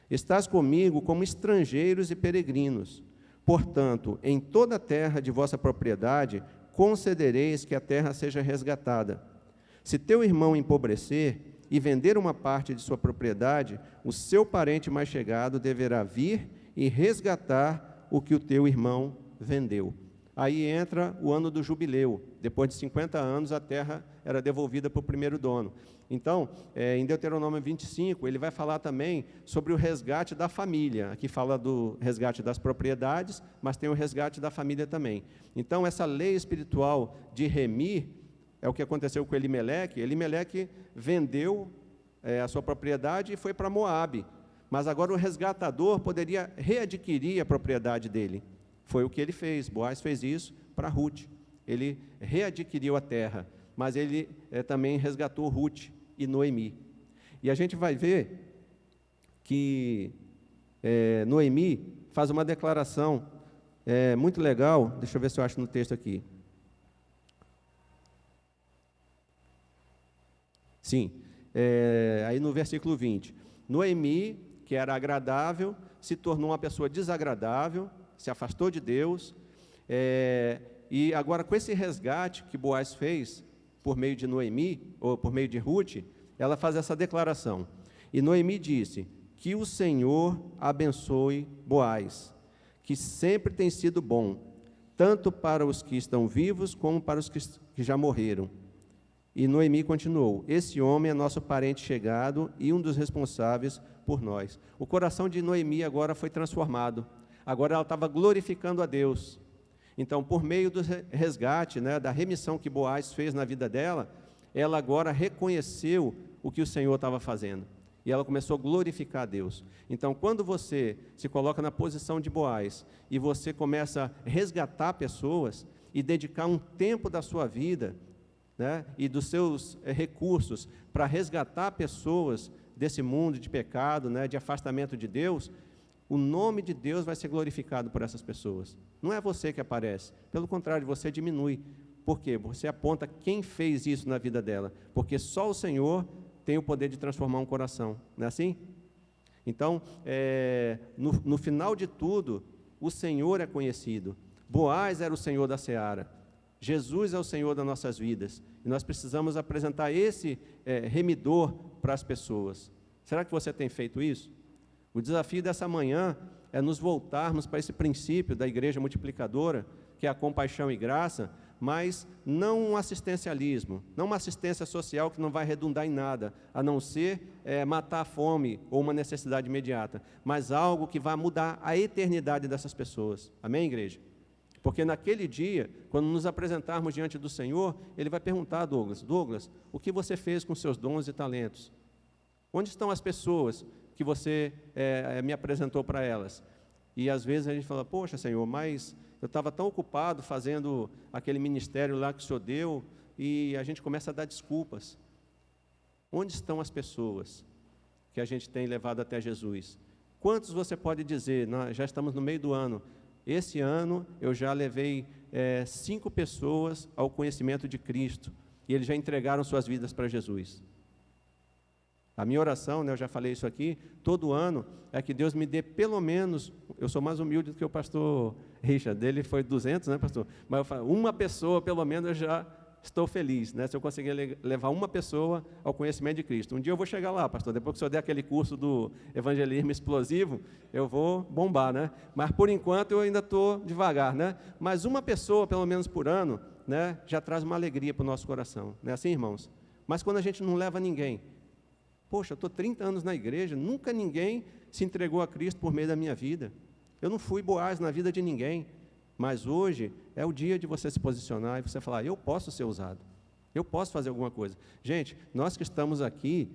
Estás comigo como estrangeiros e peregrinos. Portanto, em toda a terra de vossa propriedade, concedereis que a terra seja resgatada. Se teu irmão empobrecer e vender uma parte de sua propriedade, o seu parente mais chegado deverá vir e resgatar o que o teu irmão vendeu. Aí entra o ano do jubileu. Depois de 50 anos, a terra era devolvida para o primeiro dono. Então, em Deuteronômio 25, ele vai falar também sobre o resgate da família. Aqui fala do resgate das propriedades, mas tem o resgate da família também. Então, essa lei espiritual de remir é o que aconteceu com Elimeleque. Elimeleque vendeu a sua propriedade e foi para Moabe. Mas agora o resgatador poderia readquirir a propriedade dele. Foi o que ele fez. Boaz fez isso para Ruth. Ele readquiriu a terra, mas ele também resgatou Ruth e Noemi. E a gente vai ver que Noemi faz uma declaração muito legal. Deixa eu ver se eu acho no texto aqui. Sim, aí no versículo 20. Noemi, que era agradável, se tornou uma pessoa desagradável, se afastou de Deus, e agora com esse resgate que Boaz fez por meio de Noemi, ou por meio de Ruth, ela faz essa declaração. E Noemi disse: que o Senhor abençoe Boaz, que sempre tem sido bom, tanto para os que estão vivos, como para os que já morreram. E Noemi continuou: esse homem é nosso parente chegado e um dos responsáveis por nós. O coração de Noemi agora foi transformado. Agora ela estava glorificando a Deus. Então, por meio do resgate, da remissão que Boaz fez na vida dela, ela agora reconheceu o que o Senhor estava fazendo. E ela começou a glorificar a Deus. Então, quando você se coloca na posição de Boaz e você começa a resgatar pessoas e dedicar um tempo da sua vida né, e dos seus recursos para resgatar pessoas desse mundo de pecado, né, de afastamento de Deus, o nome de Deus vai ser glorificado por essas pessoas. Não é você que aparece, pelo contrário, você diminui. Por quê? Você aponta quem fez isso na vida dela, porque só o Senhor tem o poder de transformar um coração, não é assim? Então, no final de tudo, o Senhor é conhecido. Boaz era o Senhor da seara, Jesus é o Senhor das nossas vidas, e nós precisamos apresentar esse remidor para as pessoas. Será que você tem feito isso? O desafio dessa manhã é nos voltarmos para esse princípio da igreja multiplicadora, que é a compaixão e graça, mas não um assistencialismo, não uma assistência social que não vai redundar em nada, a não ser matar a fome ou uma necessidade imediata, mas algo que vai mudar a eternidade dessas pessoas. Amém, igreja? Porque naquele dia, quando nos apresentarmos diante do Senhor, Ele vai perguntar a Douglas, o que você fez com seus dons e talentos? Onde estão as pessoas que você me apresentou para elas? E às vezes a gente fala, poxa, Senhor, mas eu estava tão ocupado fazendo aquele ministério lá que o Senhor deu, e a gente começa a dar desculpas. Onde estão as pessoas que a gente tem levado até Jesus? Quantos você pode dizer, já estamos no meio do ano, esse ano eu já levei 5 pessoas ao conhecimento de Cristo, e eles já entregaram suas vidas para Jesus. A minha oração, né, eu já falei isso aqui, todo ano, é que Deus me dê pelo menos, eu sou mais humilde do que o pastor Richard, dele foi 200, né, pastor? Mas eu falo, uma pessoa, pelo menos, eu já estou feliz, né, se eu conseguir levar uma pessoa ao conhecimento de Cristo. Um dia eu vou chegar lá, pastor, depois que o senhor der aquele curso do evangelismo explosivo, eu vou bombar, né? Mas, por enquanto, eu ainda estou devagar, né? Mas uma pessoa, pelo menos por ano, né, já traz uma alegria para o nosso coração, não é assim, irmãos? Mas quando a gente não leva ninguém, poxa, eu estou 30 anos na igreja, nunca ninguém se entregou a Cristo por meio da minha vida. Eu não fui Boaz na vida de ninguém, mas hoje é o dia de você se posicionar e você falar, eu posso ser usado, eu posso fazer alguma coisa. Gente, nós que estamos aqui,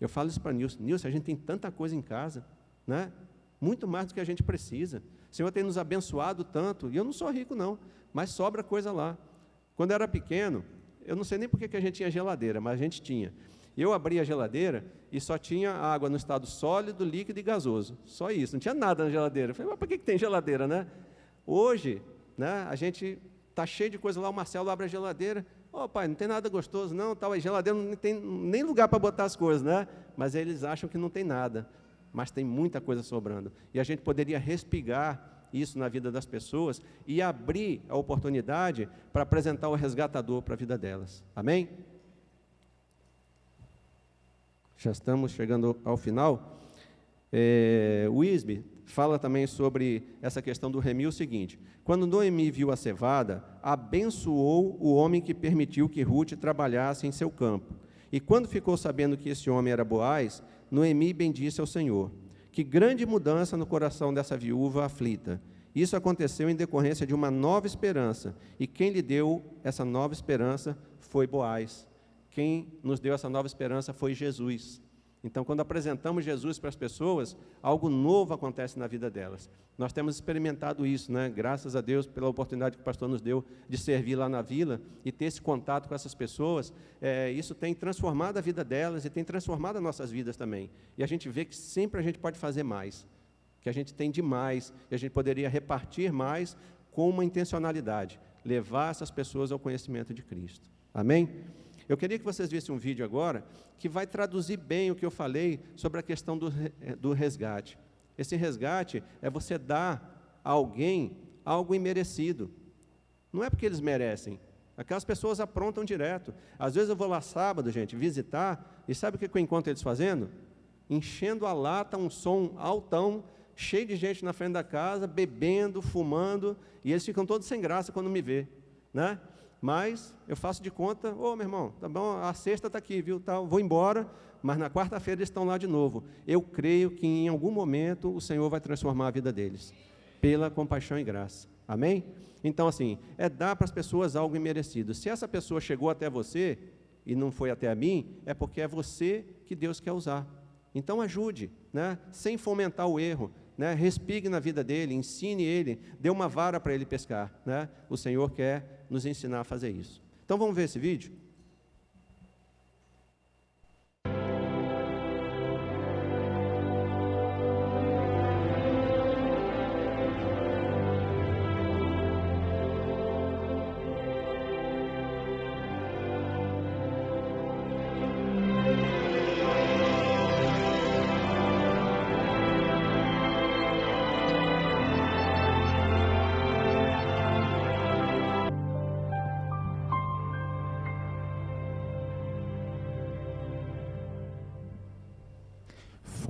eu falo isso para Nilson, a gente tem tanta coisa em casa, né? Muito mais do que a gente precisa. O Senhor tem nos abençoado tanto, e eu não sou rico não, mas sobra coisa lá. Quando eu era pequeno, eu não sei nem por que a gente tinha geladeira, mas a gente tinha. Eu abria a geladeira e só tinha água no estado sólido, líquido e gasoso. Só isso, não tinha nada na geladeira. Eu falei, mas para que tem geladeira, né? Hoje, né, a gente está cheio de coisa lá, o Marcelo abre a geladeira, pai, não tem nada gostoso não, tal, a geladeira não tem nem lugar para botar as coisas, né? Mas eles acham que não tem nada, mas tem muita coisa sobrando. E a gente poderia respigar isso na vida das pessoas e abrir a oportunidade para apresentar o resgatador para a vida delas. Amém? Já estamos chegando ao final. O Isbe fala também sobre essa questão do remir o seguinte: quando Noemi viu a cevada, abençoou o homem que permitiu que Rute trabalhasse em seu campo. E quando ficou sabendo que esse homem era Boaz, Noemi bendisse ao Senhor. Que grande mudança no coração dessa viúva aflita. Isso aconteceu em decorrência de uma nova esperança, e quem lhe deu essa nova esperança foi Boaz. Quem nos deu essa nova esperança foi Jesus. Então, quando apresentamos Jesus para as pessoas, algo novo acontece na vida delas. Nós temos experimentado isso, né? Graças a Deus pela oportunidade que o pastor nos deu de servir lá na vila e ter esse contato com essas pessoas. Isso tem transformado a vida delas e tem transformado as nossas vidas também. E a gente vê que sempre a gente pode fazer mais, que a gente tem demais, e a gente poderia repartir mais com uma intencionalidade, levar essas pessoas ao conhecimento de Cristo. Amém? Eu queria que vocês vissem um vídeo agora que vai traduzir bem o que eu falei sobre a questão do resgate. Esse resgate é você dar a alguém algo imerecido. Não é porque eles merecem. Aquelas pessoas aprontam direto. Às vezes eu vou lá sábado, gente, visitar, e sabe o que eu encontro eles fazendo? Enchendo a lata, um som altão, cheio de gente na frente da casa, bebendo, fumando, e eles ficam todos sem graça quando me vê, né? Mas eu faço de conta, meu irmão, tá bom, a sexta está aqui, viu, tá, vou embora, mas na quarta-feira eles estão lá de novo. Eu creio que em algum momento o Senhor vai transformar a vida deles, pela compaixão e graça. Amém? Então, assim, dar para as pessoas algo imerecido. Se essa pessoa chegou até você e não foi até a mim, é porque é você que Deus quer usar. Então, ajude, né, sem fomentar o erro, né, respigue na vida dele, ensine ele, dê uma vara para ele pescar, né? O Senhor quer nos ensinar a fazer isso. Então, vamos ver esse vídeo?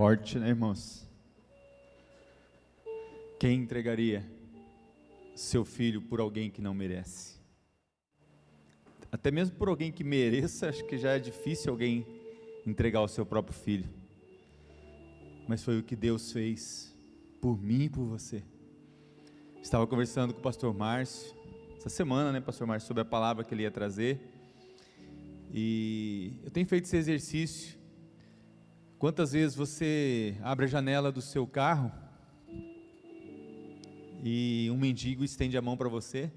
Forte, né, irmãos? Quem entregaria seu filho por alguém que não merece? Até mesmo por alguém que mereça, acho que já é difícil alguém entregar o seu próprio filho. Mas foi o que Deus fez por mim e por você. Estava conversando com o pastor Márcio, essa semana, né, pastor Márcio, sobre a palavra que ele ia trazer. E eu tenho feito esse exercício. Quantas vezes você abre a janela do seu carro e um mendigo estende a mão para você,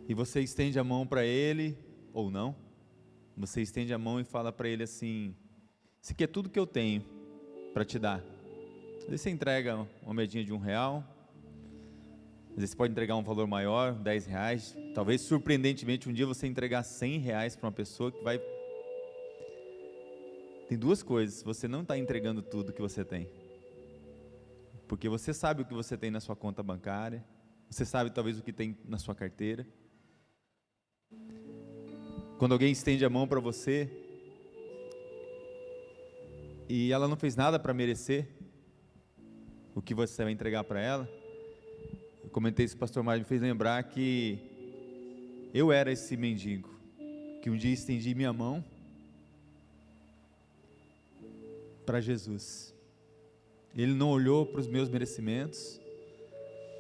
e você estende a mão para ele, ou não, você estende a mão e fala para ele assim: isso aqui é tudo que eu tenho para te dar. Às vezes você entrega uma moedinha de R$1, às vezes você pode entregar um valor maior, R$10, talvez surpreendentemente um dia você entregar R$100 para uma pessoa que vai... Tem duas coisas: você não está entregando tudo que você tem, porque você sabe o que você tem na sua conta bancária, você sabe talvez o que tem na sua carteira. Quando alguém estende a mão para você e ela não fez nada para merecer o que você vai entregar para ela, eu comentei isso, o pastor Mário me fez lembrar que eu era esse mendigo, que um dia estendi minha mão para Jesus. Ele não olhou para os meus merecimentos,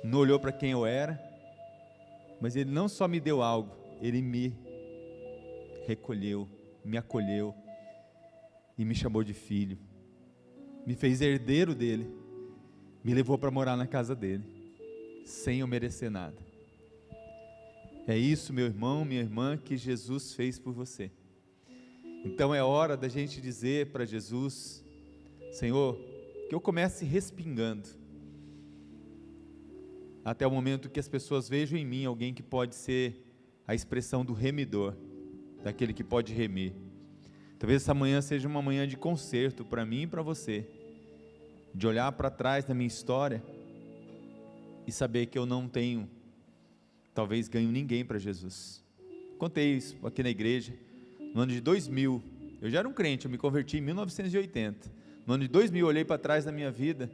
não olhou para quem eu era, mas Ele não só me deu algo, Ele me recolheu, me acolheu e me chamou de filho, me fez herdeiro dele, me levou para morar na casa dele, sem eu merecer nada. É isso, meu irmão, minha irmã, que Jesus fez por você. Então é hora da gente dizer para Jesus: Senhor, que eu comece respingando, até o momento que as pessoas vejam em mim alguém que pode ser a expressão do remidor, daquele que pode remir. Talvez essa manhã seja uma manhã de conserto para mim e para você, de olhar para trás da minha história e saber que eu não tenho, talvez, ganho ninguém para Jesus. Contei isso aqui na igreja, no ano de 2000, eu já era um crente, eu me converti em 1980, no ano de 2000 eu olhei para trás da minha vida,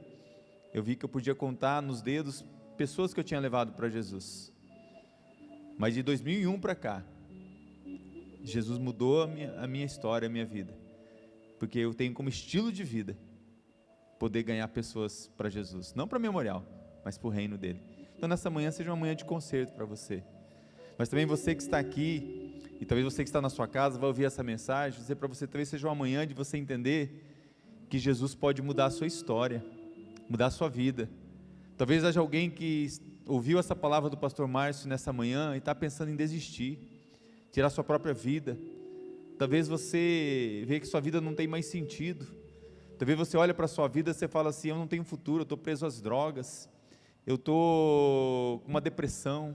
eu vi que eu podia contar nos dedos pessoas que eu tinha levado para Jesus, mas de 2001 para cá, Jesus mudou a minha história, a minha vida, porque eu tenho como estilo de vida poder ganhar pessoas para Jesus, não para memorial, mas para o reino dele. Então nessa manhã seja uma manhã de concerto para você, mas também você que está aqui, e talvez você que está na sua casa vai ouvir essa mensagem, dizer para você, talvez seja uma manhã de você entender que Jesus pode mudar a sua história, mudar a sua vida. Talvez haja alguém que ouviu essa palavra do pastor Márcio nessa manhã e está pensando em desistir, tirar sua própria vida. Talvez você vê que sua vida não tem mais sentido. Talvez você olha para a sua vida e você fala assim: eu não tenho futuro, eu estou preso às drogas, eu estou com uma depressão,